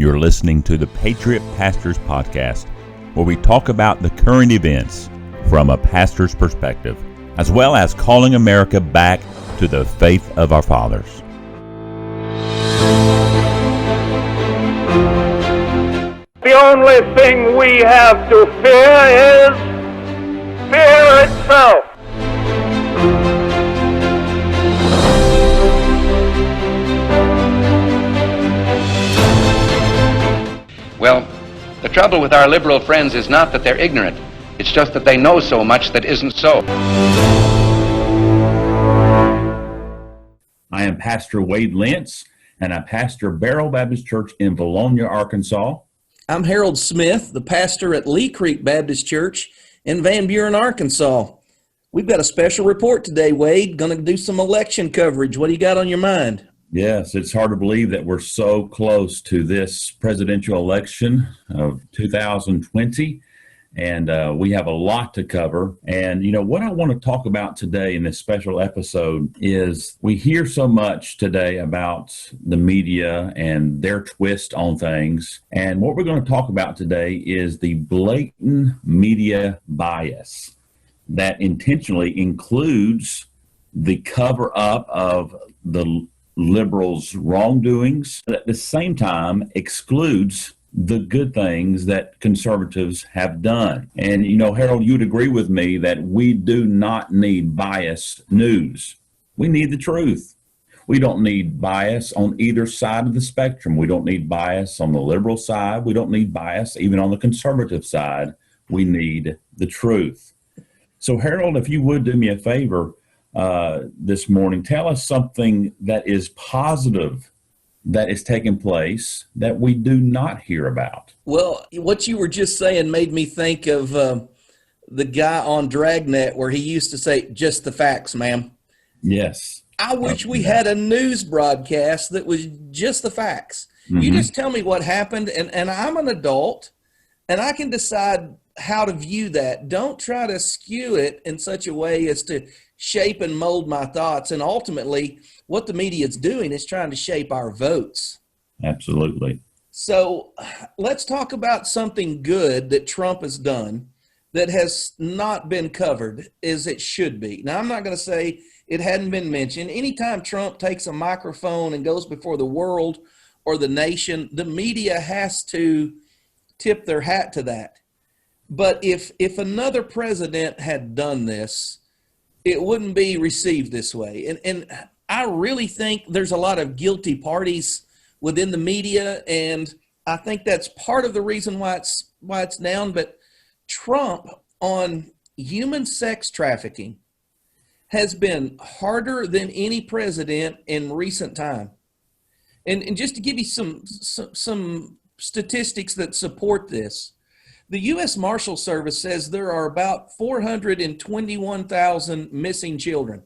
You're listening to the Patriot Pastors Podcast, where we talk about the current events from a pastor's perspective, as well as calling America back to the faith of our fathers. The only thing we have to fear is fear itself. Well, the trouble with our liberal friends is not that they're ignorant. It's just that they know so much that isn't so. I am Pastor Wade Lentz, and I pastor Barrow Baptist Church in Bologna, Arkansas. I'm Harold Smith, the pastor at Lee Creek Baptist Church in Van Buren, Arkansas. We've got a special report today, Wade. Going to do some election coverage. What do you got on your mind? Yes, it's hard to believe that we're so close to this presidential election of 2020, and we have a lot to cover. And, you know, what I want to talk about today in this special episode is we hear so much today about the media and their twist on things. And what we're going to talk about today is the blatant media bias that intentionally includes the cover-up of the liberals' wrongdoings, but at the same time excludes the good things that conservatives have done. And, you know, Harold, you'd agree with me that we do not need biased news. We need the truth. We don't need bias on either side of the spectrum. We don't need bias on the liberal side. We don't need bias even on the conservative side. We need the truth. So, Harold, if you would do me a favor, this morning, tell us something that is positive that is taking place that we do not hear about. Well, what you were just saying made me think of the guy on Dragnet where he used to say, "Just the facts, ma'am." Yes. I wish we had a news broadcast that was just the facts. You just tell me what happened, and I'm an adult, and I can decide how to view that. Don't try to skew it in such a way as to shape and mold my thoughts. And ultimately, what the media is doing is trying to shape our votes. Absolutely. So let's talk about something good that Trump has done that has not been covered as it should be. Now, I'm not going to say it hadn't been mentioned. Anytime Trump takes a microphone and goes before the world or the nation, the media has to tip their hat to that. But if another president had done this, it wouldn't be received this way. And I really think there's a lot of guilty parties within the media, and I think that's part of the reason why it's down. But Trump on human sex trafficking has been harder than any president in recent time. And just to give you some statistics that support this, the U.S. Marshal Service says there are about 421,000 missing children.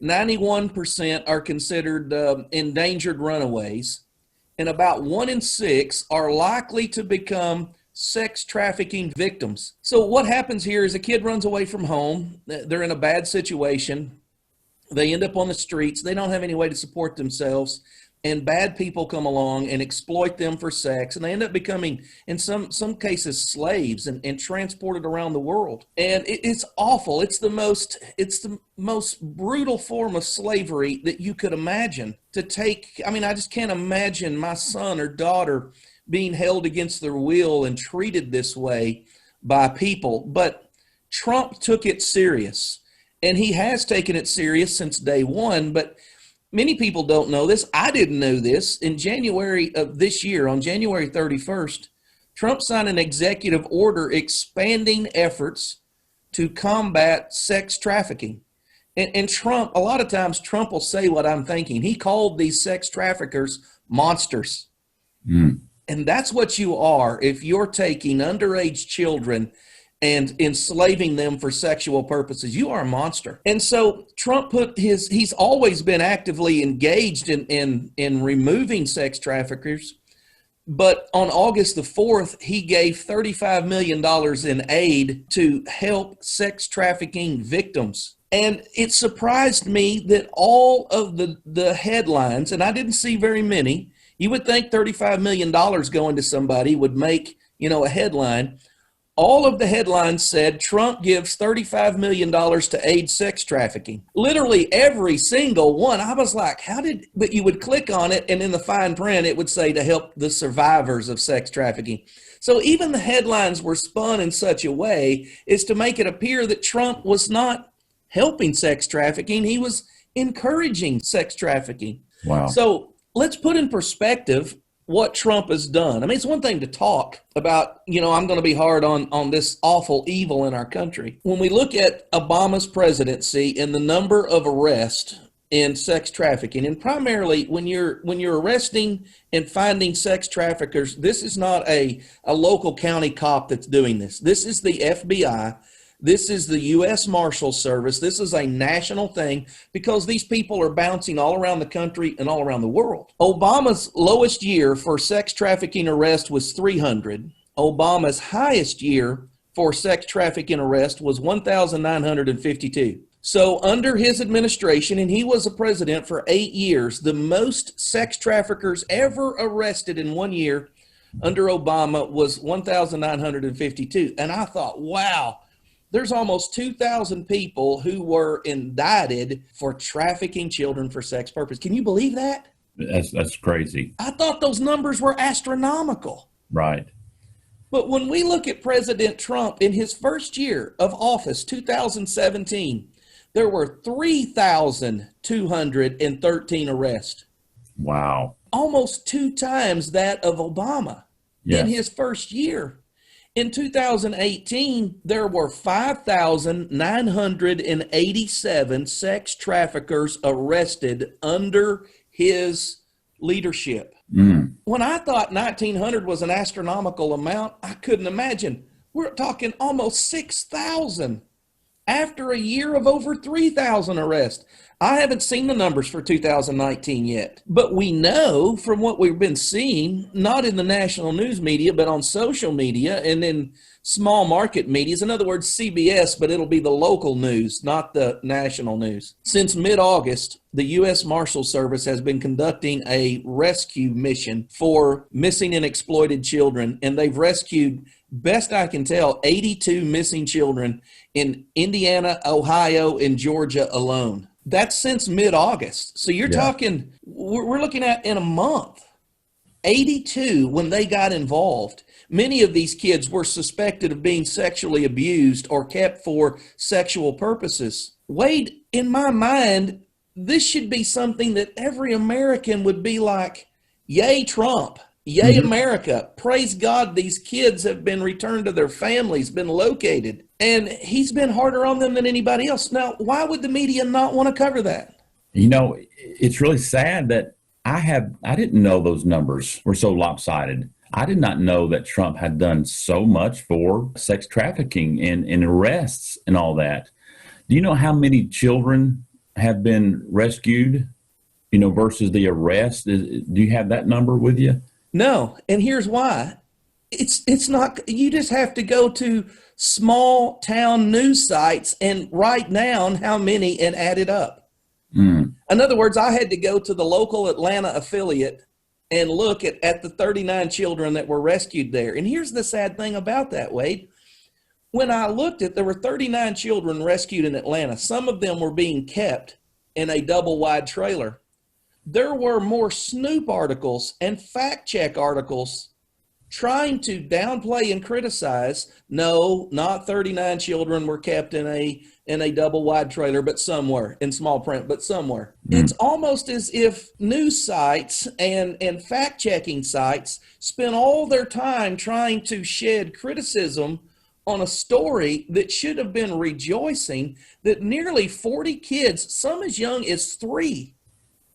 91% are considered endangered runaways, and about 1 in 6 are likely to become sex trafficking victims. So what happens here is a kid runs away from home. They're in a bad situation. They end up on the streets. They don't have any way to support themselves. And bad people come along and exploit them for sex, and they end up becoming, in some cases, slaves and transported around the world. And it's awful. It's the most brutal form of slavery that you could imagine. I just can't imagine my son or daughter being held against their will and treated this way by people. But Trump took it serious, and he has taken it serious since day one. But many people don't know this. I didn't know this. In January of this year, on January 31st, Trump signed an executive order expanding efforts to combat sex trafficking. And Trump, a lot of times Trump will say what I'm thinking. He called these sex traffickers monsters. And that's what you are if you're taking underage children and enslaving them for sexual purposes. You are a monster. And so Trump he's always been actively engaged in removing sex traffickers. But on August the 4th, he gave $35 million in aid to help sex trafficking victims. And it surprised me that all of the headlines, and I didn't see very many, You would think $35 million going to somebody would make, a headline. All of the headlines said Trump gives $35 million to aid sex trafficking. Literally every single one. I was like, but you would click on it, and in the fine print, it would say to help the survivors of sex trafficking. So even the headlines were spun in such a way as to make it appear that Trump was not helping sex trafficking. He was encouraging sex trafficking. Wow. So let's put in perspective what Trump has done. I mean, it's one thing to talk about, I'm going to be hard on this awful evil in our country. When we look at Obama's presidency and the number of arrests in sex trafficking, and primarily when you're arresting and finding sex traffickers, this is not a local county cop that's doing this. This is the FBI. This is the U.S. Marshal Service. This is a national thing because these people are bouncing all around the country and all around the world. Obama's lowest year for sex trafficking arrest was 300. Obama's highest year for sex trafficking arrest was 1,952. So under his administration, and he was a president for 8 years, the most sex traffickers ever arrested in 1 year under Obama was 1,952. And I thought, wow. There's almost 2,000 people who were indicted for trafficking children for sex purpose. Can you believe that? That's crazy. I thought those numbers were astronomical. Right. But when we look at President Trump in his first year of office, 2017, there were 3,213 arrests. Wow. Almost 2 times that of Obama in his first year. In 2018, there were 5,987 sex traffickers arrested under his leadership. When I thought 1,900 was an astronomical amount, I couldn't imagine. We're talking almost 6,000 after a year of over 3,000 arrests. I haven't seen the numbers for 2019 yet, but we know from what we've been seeing, not in the national news media, but on social media and in small market medias. In other words, CBS, but it'll be the local news, not the national news. Since mid-August, the U.S. Marshal Service has been conducting a rescue mission for missing and exploited children, and they've rescued, best I can tell, 82 missing children in Indiana, Ohio, and Georgia alone. That's since mid-August. So you're talking, we're looking at in a month, 82 when they got involved. Many of these kids were suspected of being sexually abused or kept for sexual purposes. Wade, in my mind, this should be something that every American would be like, yay, Trump. Yay, America. Praise God, these kids have been returned to their families, been located. And he's been harder on them than anybody else. Now, why would the media not want to cover that? It's really sad that I didn't know those numbers were so lopsided. I did not know that Trump had done so much for sex trafficking and arrests and all that. Do you know how many children have been rescued, versus the arrest? Do you have that number with you? No, and here's why. It's not, you just have to go to small town news sites and write down how many and add it up. In other words, I had to go to the local Atlanta affiliate and look at the 39 children that were rescued there. And here's the sad thing about that, Wade. When I looked there were 39 children rescued in Atlanta. Some of them were being kept in a double-wide trailer. There were more Snoop articles and fact-check articles trying to downplay and criticize. No, not 39 children were kept in a double-wide trailer, but some were, in small print, but some were. It's almost as if news sites and fact-checking sites spend all their time trying to shed criticism on a story that should have been rejoicing that nearly 40 kids, some as young as 3,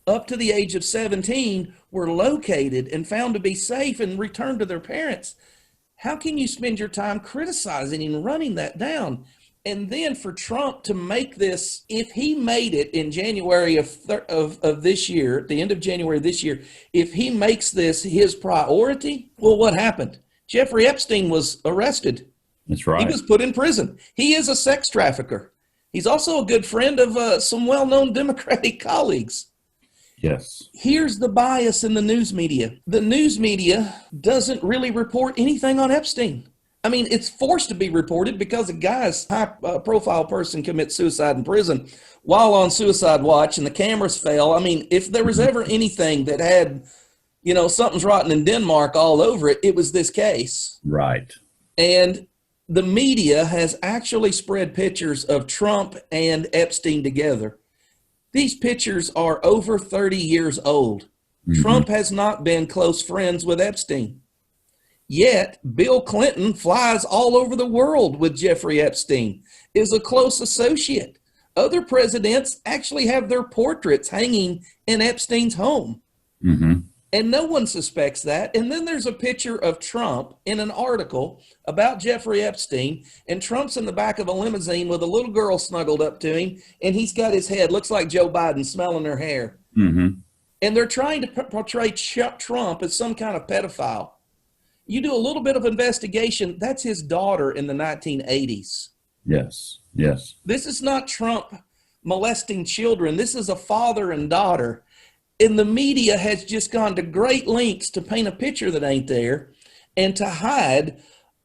up to the age of 17, were located and found to be safe and returned to their parents. How can you spend your time criticizing and running that down? And then for Trump to make this, if he made it in January of this year, at the end of January this year, if he makes this his priority, well, what happened? Jeffrey Epstein was arrested. That's right. He was put in prison. He is a sex trafficker. He's also a good friend of some well-known Democratic colleagues. Yes. Here's the bias in the news media. The news media doesn't really report anything on Epstein. I mean, it's forced to be reported because a guy's high-profile person commits suicide in prison while on suicide watch and the cameras fail. I mean, if there was ever anything that had, something's rotten in Denmark all over it, it was this case. Right. And the media has actually spread pictures of Trump and Epstein together. These pictures are over 30 years old. Mm-hmm. Trump has not been close friends with Epstein. Yet, Bill Clinton flies all over the world with Jeffrey Epstein, is a close associate. Other presidents actually have their portraits hanging in Epstein's home. Mm-hmm. And no one suspects that. And then there's a picture of Trump in an article about Jeffrey Epstein, and Trump's in the back of a limousine with a little girl snuggled up to him, and he's got his head, looks like Joe Biden, smelling her hair. Mm-hmm. And they're trying to portray Trump as some kind of pedophile. You do a little bit of investigation, that's his daughter in the 1980s. Yes, yes. This is not Trump molesting children. This is a father and daughter. And the media has just gone to great lengths to paint a picture that ain't there and to hide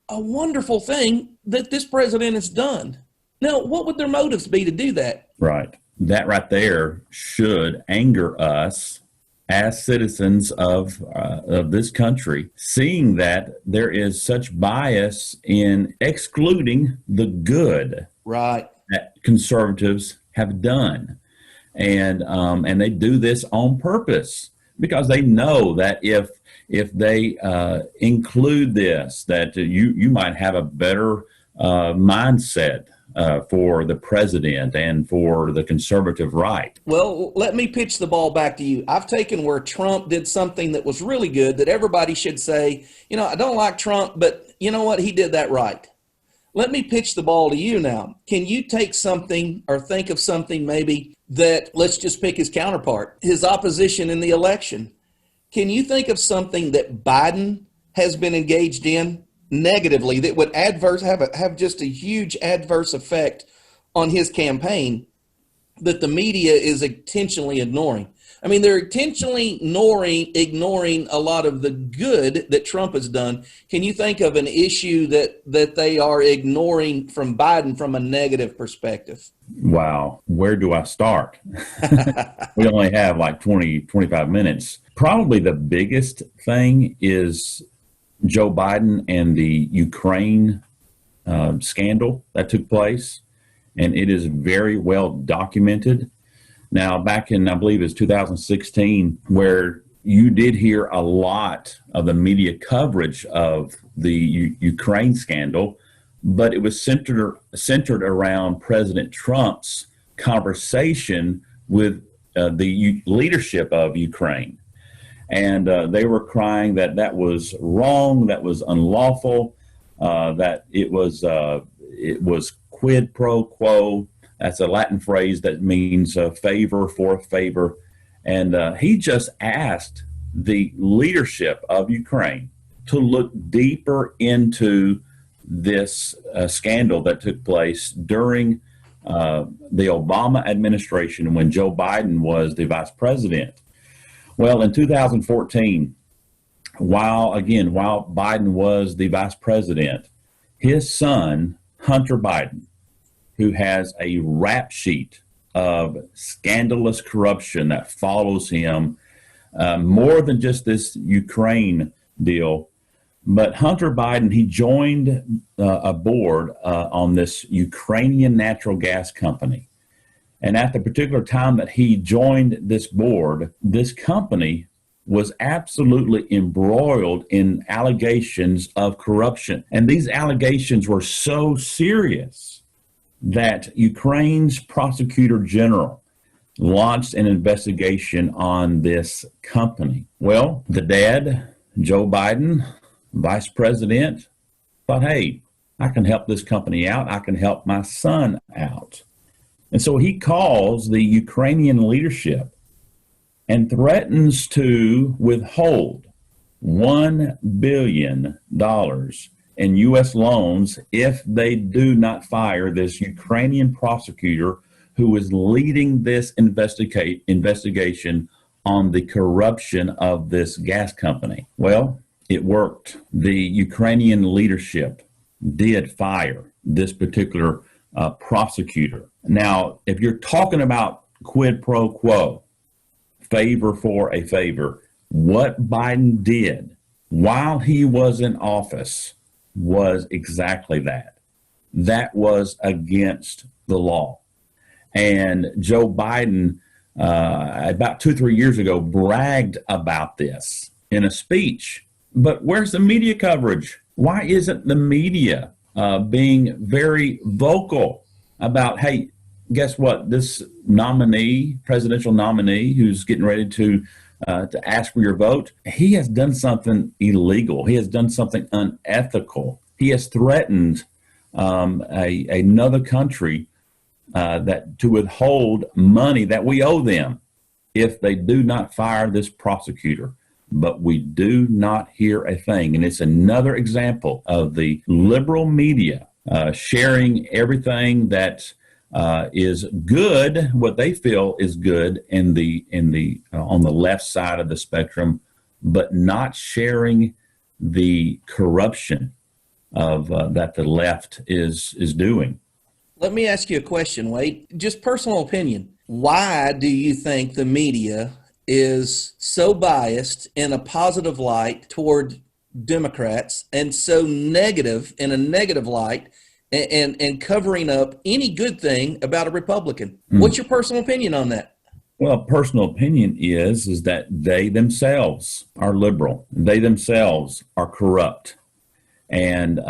a wonderful thing that this president has done. Now, what would their motives be to do that? Right. That right there should anger us as citizens of this country, seeing that there is such bias in excluding the good right. that conservatives have done. And they do this on purpose because they know that if they include this, that you might have a better mindset for the president and for the conservative right. Well, let me pitch the ball back to you. I've taken where Trump did something that was really good that everybody should say, I don't like Trump, but you know what? He did that right. Let me pitch the ball to you now. Can you take something or think of something maybe that, let's just pick his counterpart, his opposition in the election. Can you think of something that Biden has been engaged in negatively that would have just a huge adverse effect on his campaign that the media is intentionally ignoring? I mean, they're intentionally ignoring a lot of the good that Trump has done. Can you think of an issue that they are ignoring from Biden from a negative perspective? Wow. Where do I start? We only have like 25 minutes. Probably the biggest thing is Joe Biden and the Ukraine scandal that took place. And it is very well documented. Now, back in, I believe it's 2016, where you did hear a lot of the media coverage of the Ukraine scandal, but it was centered around President Trump's conversation with the leadership of Ukraine. And they were crying that was wrong, that was unlawful, that it was quid pro quo. That's a Latin phrase that means favor for favor. And he just asked the leadership of Ukraine to look deeper into this scandal that took place during the Obama administration when Joe Biden was the vice president. Well, in 2014, while Biden was the vice president, his son, Hunter Biden, who has a rap sheet of scandalous corruption that follows him, more than just this Ukraine deal. But Hunter Biden, he joined a board on this Ukrainian natural gas company. And at the particular time that he joined this board, this company was absolutely embroiled in allegations of corruption. And these allegations were so serious that Ukraine's prosecutor general launched an investigation on this company. Well, the dad, Joe Biden, vice president, thought, hey, I can help this company out. I can help my son out. And so he calls the Ukrainian leadership and threatens to withhold $1 billion in U.S. loans if they do not fire this Ukrainian prosecutor who is leading this investigation on the corruption of this gas company. Well, it worked. The Ukrainian leadership did fire this particular prosecutor. Now, if you're talking about quid pro quo, favor for a favor, what Biden did while he was in office was exactly that. That was against the law. And Joe Biden, about 2-3 years ago, bragged about this in a speech. But where's the media coverage? Why isn't the media being very vocal about, hey, guess what? This nominee, presidential nominee, who's getting ready to ask for your vote, he has done something illegal. He has done something unethical. He has threatened another country that to withhold money that we owe them if they do not fire this prosecutor. But we do not hear a thing. And it's another example of the liberal media sharing everything that is good, what they feel is good in the on the left side of the spectrum, but not sharing the corruption of that the left is doing. Let me ask you a question, Wade. Just personal opinion. Why do you think the media is so biased in a positive light toward Democrats and so negative in a negative light and covering up any good thing about a Republican? What's your personal opinion on that? Well, personal opinion is that they themselves are liberal. They themselves are corrupt. And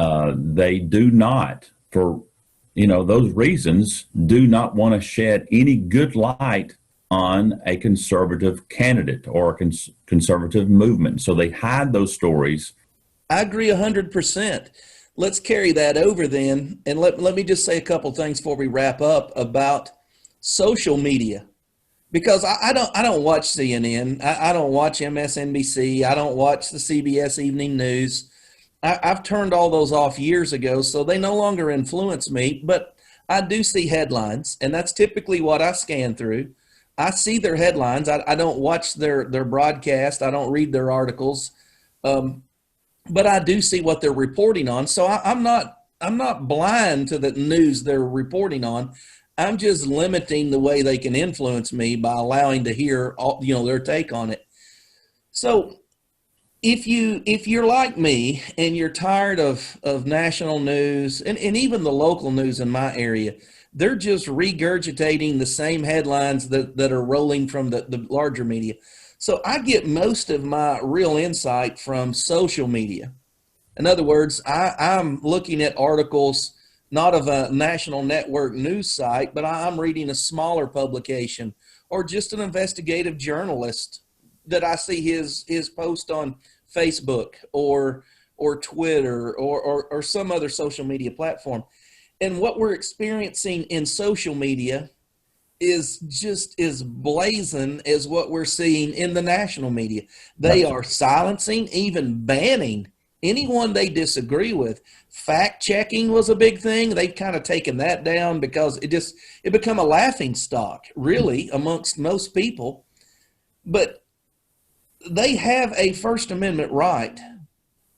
they do not, for those reasons, do not want to shed any good light on a conservative candidate or a conservative movement. So they hide those stories. I agree 100%. Let's carry that over then. And let me just say a couple things before we wrap up about social media. Because I don't watch CNN. I don't watch MSNBC. I don't watch the CBS Evening News. I've turned all those off years ago, so they no longer influence me. But I do see headlines, and that's typically what I scan through. I see their headlines. I don't watch their broadcast. I don't read their articles, but I do see what they're reporting on. So I'm not blind to the news they're reporting on. I'm just limiting the way they can influence me by allowing to hear their take on it. So if you're like me and you're tired of national news and even the local news in my area, they're just regurgitating the same headlines that are rolling from the larger media. So I get most of my real insight from social media. In other words, I'm looking at articles, not of a national network news site, but I'm reading a smaller publication or just an investigative journalist that I see his post on Facebook or Twitter or some other social media platform. And what we're experiencing in social media is just as blazing as what we're seeing in the national media. They are silencing, even banning anyone they disagree with. Fact checking was a big thing. They've kind of taken that down because it become a laughing stock, really, amongst most people. But they have a First Amendment right.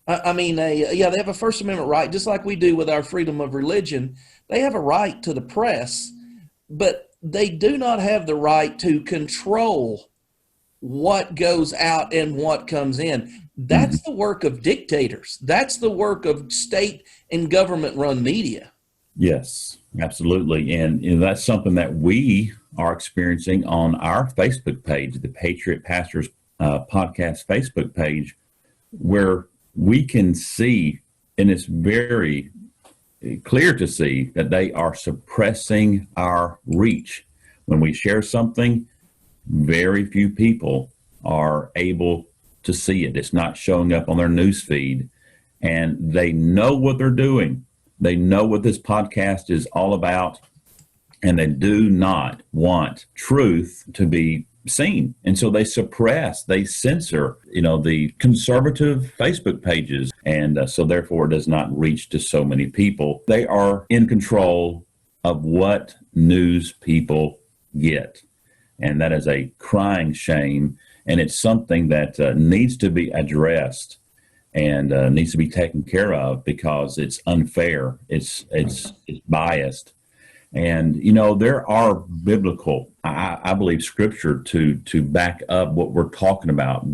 They have a First Amendment right, just like we do with our freedom of religion. They have a right to the press, but they do not have the right to control what goes out and what comes in. That's the work of dictators. That's the work of state and government-run media. Yes, absolutely. And that's something that we are experiencing on our Facebook page, the Patriot Pastors Podcast Facebook page, where we can see, and it's very clear to see, that they are suppressing our reach. When we share something, very few people are able to see it. It's not showing up on their news feed, and they know what they're doing. They know what this podcast is all about, and they do not want truth to be seen. And so they suppress, they censor, the conservative Facebook pages. And so therefore it does not reach to so many people. They are in control of what news people get. And that is a crying shame. And it's something that needs to be addressed and needs to be taken care of because it's unfair. It's biased. And, there are biblical, I believe, scripture to back up what we're talking about,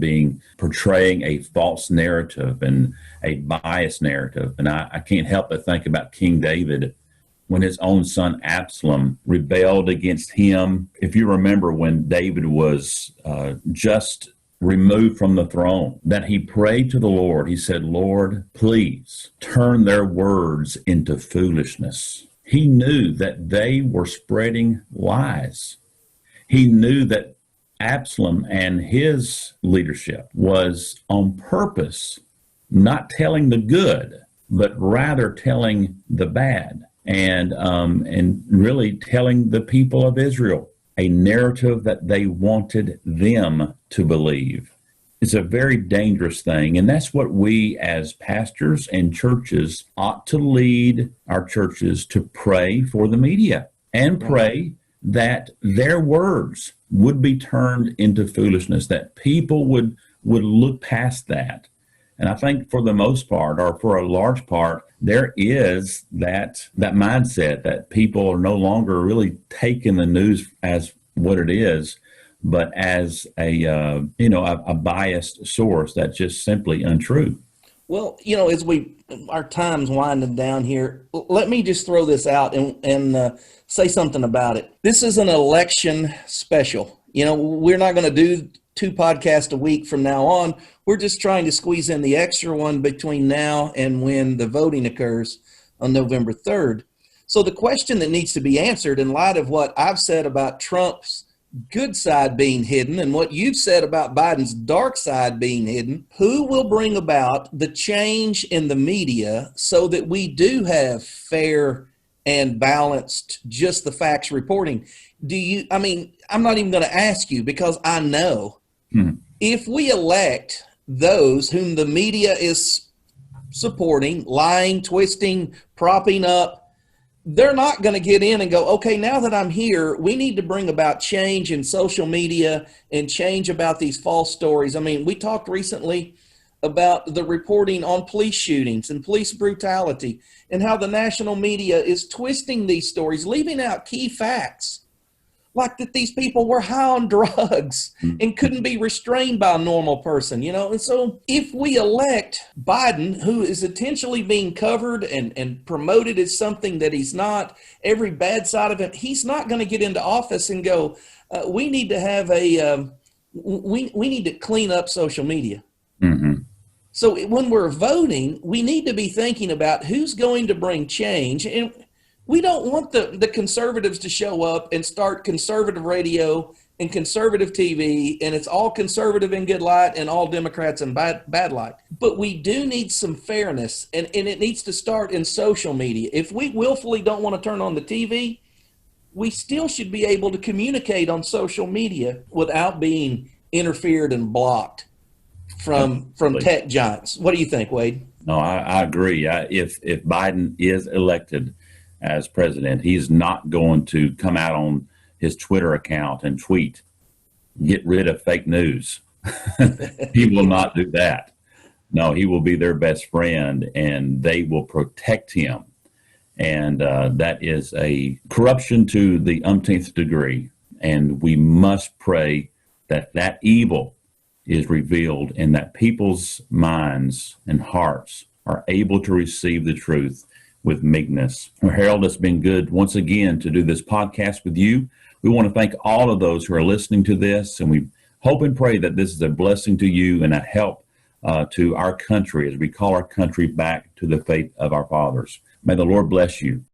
portraying a false narrative and a biased narrative. And I can't help but think about King David when his own son Absalom rebelled against him. If you remember when David was just removed from the throne, that he prayed to the Lord. He said, Lord, please turn their words into foolishness. He knew that they were spreading lies. He knew that Absalom and his leadership was on purpose not telling the good, but rather telling the bad, and really telling the people of Israel a narrative that they wanted them to believe. It's a very dangerous thing, and that's what we as pastors and churches ought to lead our churches to pray for the media and pray that their words would be turned into foolishness, that people would look past that. And I think for the most part, or for a large part, there is that mindset that people are no longer really taking the news as what it is, but as a biased source that's just simply untrue. Well, as our time's winding down here, let me just throw this out and say something about it. This is an election special. We're not going to do 2 podcasts a week from now on. We're just trying to squeeze in the extra one between now and when the voting occurs on November 3rd. So the question that needs to be answered in light of what I've said about Trump's good side being hidden and what you've said about Biden's dark side being hidden, who will bring about the change in the media so that we do have fair and balanced, just the facts reporting? I'm not even going to ask you because I know if we elect those whom the media is supporting, lying, twisting, propping up, they're not going to get in and go, okay, now that I'm here, we need to bring about change in social media and change about these false stories. We talked recently about the reporting on police shootings and police brutality and how the national media is twisting these stories, leaving out key facts, like that these people were high on drugs and couldn't be restrained by a normal person, And so if we elect Biden, who is intentionally being covered and promoted as something that he's not, every bad side of him, he's not going to get into office and go, we need to have we need to clean up social media. Mm-hmm. So when we're voting, we need to be thinking about who's going to bring change. And we don't want the conservatives to show up and start conservative radio and conservative TV, and it's all conservative in good light and all Democrats in bad light. But we do need some fairness, and it needs to start in social media. If we willfully don't want to turn on the TV, we still should be able to communicate on social media without being interfered and blocked from tech giants. What do you think, Wade? No, I agree. If Biden is elected as president, he's not going to come out on his Twitter account and tweet, get rid of fake news. He will not do that. No, he will be their best friend and they will protect him. And that is a corruption to the umpteenth degree. And we must pray that evil is revealed and that people's minds and hearts are able to receive the truth with meekness. Well, Harold, it's been good once again to do this podcast with you. We want to thank all of those who are listening to this, and we hope and pray that this is a blessing to you and a help to our country as we call our country back to the faith of our fathers. May the Lord bless you.